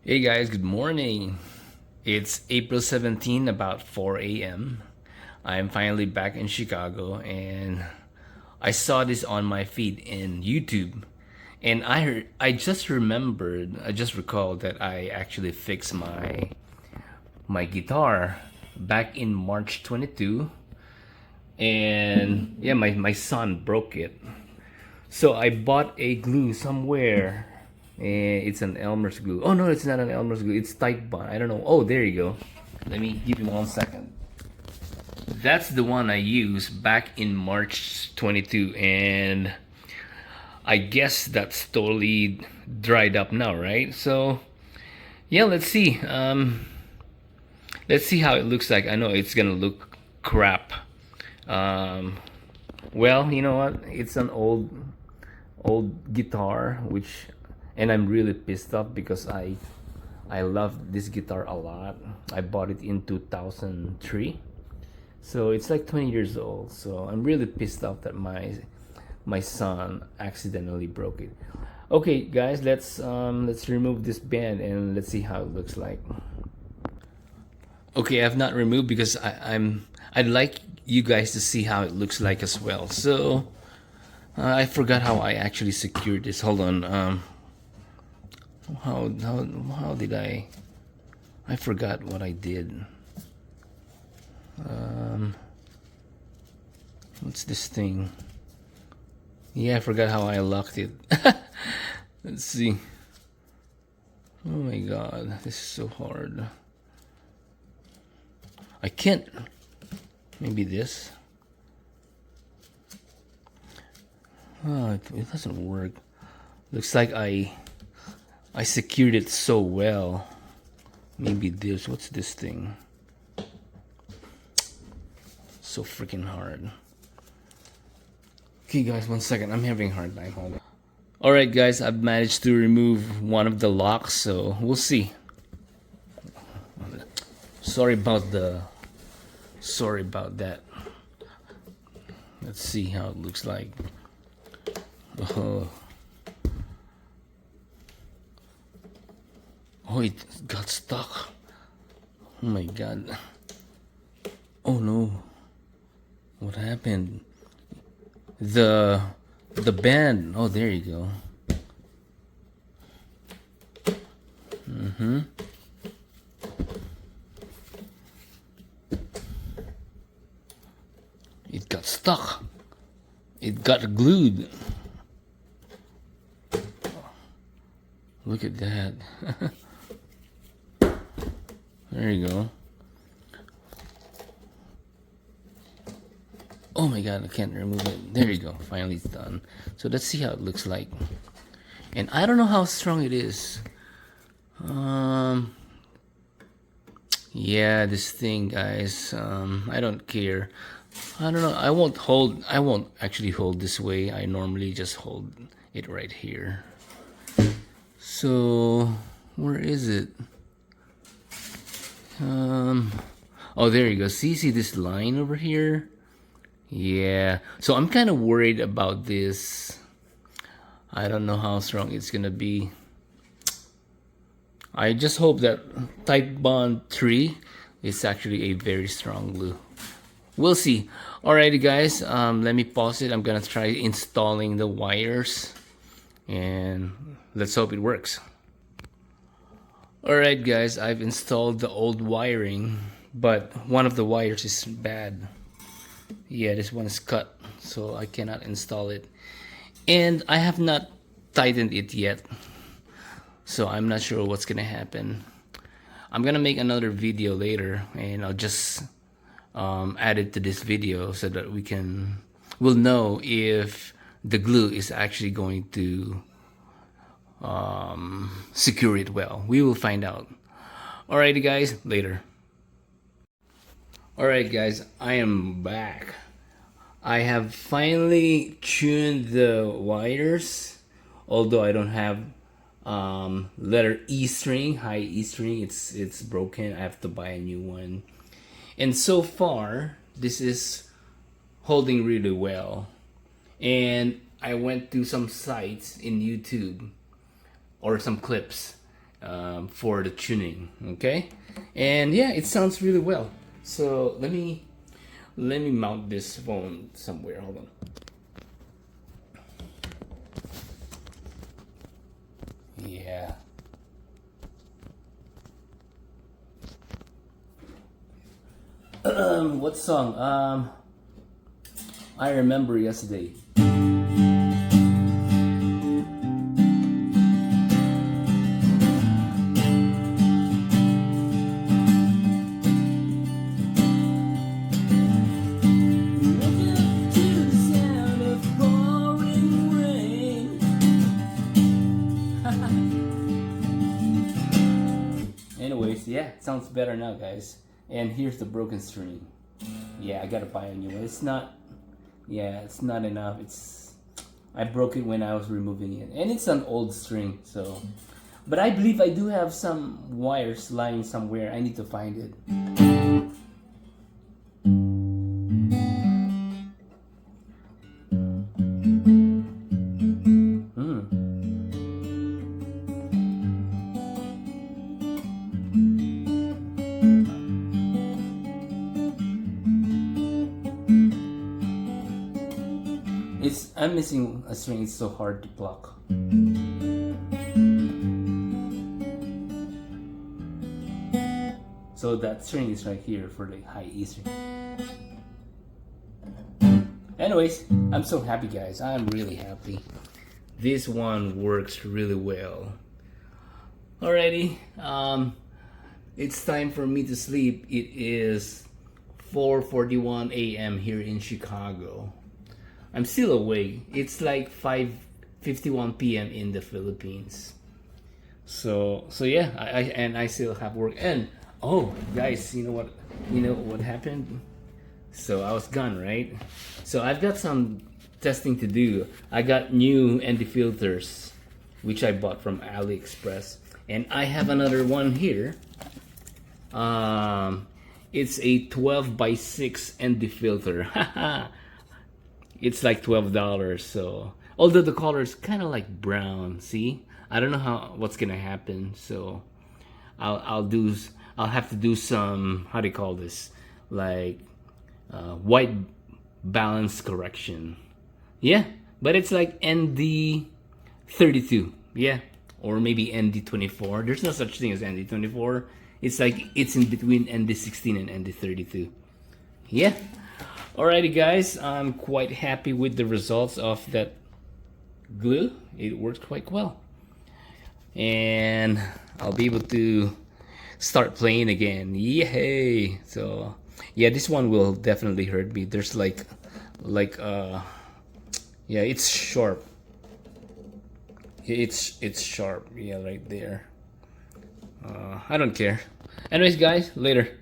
Hey guys, good morning. It's April 17, about 4 a.m. I'm finally back in Chicago and I saw this on my feed in YouTube. And I just recalled that I actually fixed my guitar back in March 22. And yeah, my son broke it. So I bought a glue somewhere. It's an Elmer's glue. Oh no, it's not an Elmer's glue. It's TITEBOND. I don't know. Oh, there you go. Let me give you 1 second. That's the one I used back in March 22, and I guess that's totally dried up now, right? So yeah, let's see. Let's see how it looks like. I know it's gonna look crap. Well, you know what? It's an old guitar, and I'm really pissed off because I love this guitar a lot. I bought it in 2003, so it's like 20 years old. So I'm really pissed off that my son accidentally broke it. Okay, guys, let's remove this band and let's see how it looks like. Okay, I've not removed because I'd like you guys to see how it looks like as well. So I forgot how I actually secured this. Hold on. How did I forgot what I did. What's this thing? Yeah, I forgot how I locked it. Let's see. Oh my god, this is so hard. I can't. Maybe this. Oh, it doesn't work. Looks like I secured it so well. Maybe this. What's this thing? So freaking hard. Okay, guys, 1 second. I'm having a hard time. Hold on. All right, guys. I've managed to remove one of the locks, so we'll see. Sorry about that. Let's see how it looks like. Oh, it got stuck. Oh my god. Oh no. What happened? The band. Oh, there you go. It got stuck. It got glued. Look at that. There you go. Oh my god, I can't remove it. There you go. Finally it's done. So let's see how it looks like. And I don't know how strong it is. Yeah, this thing, guys. I don't care. I don't know. I won't actually hold this way. I normally just hold it right here. So where is it? Oh, there you go. See this line over here? Yeah. So I'm kind of worried about this. I don't know how strong it's gonna be. I just hope that TITEBOND III is actually a very strong glue. We'll see. Alrighty, guys. Let me pause it. I'm gonna try installing the wires, and let's hope it works. Alright, guys. I've installed the old wiring, but one of the wires is bad. Yeah, this one is cut, so I cannot install it. And I have not tightened it yet, so I'm not sure what's gonna happen. I'm gonna make another video later, and I'll just add it to this video so that we'll know if the glue is actually going to secure it well. We will find out. Alrighty, guys, later. Alright, guys, I am back. I have finally tuned the wires, although I don't have letter E string, high E string. It's broken. I have to buy a new one. And so far, this is holding really well. And I went to some sites in YouTube or some clips, for the tuning. Okay, and yeah, it sounds really well. So let me mount this phone somewhere. Hold on. Yeah. What song? I remember yesterday. Anyways, yeah, it sounds better now, guys. And here's the broken string. Yeah, I gotta buy a new one. It's not, yeah, it's not enough. I broke it when I was removing it, and it's an old string. So, but I believe I do have some wires lying somewhere. I need to find it. I'm missing a string. It's so hard to pluck. So that string is right here for the high E string. Anyways, I'm so happy, guys. I'm really happy. This one works really well. Alrighty, it's time for me to sleep. It is 4:41 a.m. here in Chicago. I'm still awake. It's like 5:51 p.m. in the Philippines. So yeah, I still have work. And oh, guys, you know what happened? So I was gone, right? So I've got some testing to do. I got new ND filters, which I bought from AliExpress, and I have another one here. It's a 12x6 ND filter. It's like $12. So although the color is kind of like brown, see, I don't know what's gonna happen. So I'll have to do some, how do you call this, like white balance correction. Yeah, but it's like ND32, yeah, or maybe ND24. There's no such thing as ND24. It's like it's in between ND16 and ND32. Yeah. Alrighty, guys, I'm quite happy with the results of that glue. It works quite well, and I'll be able to start playing again. Yay! So yeah, this one will definitely hurt me. There's like yeah, it's sharp. It's sharp. Yeah, right there. I don't care. Anyways, guys, later.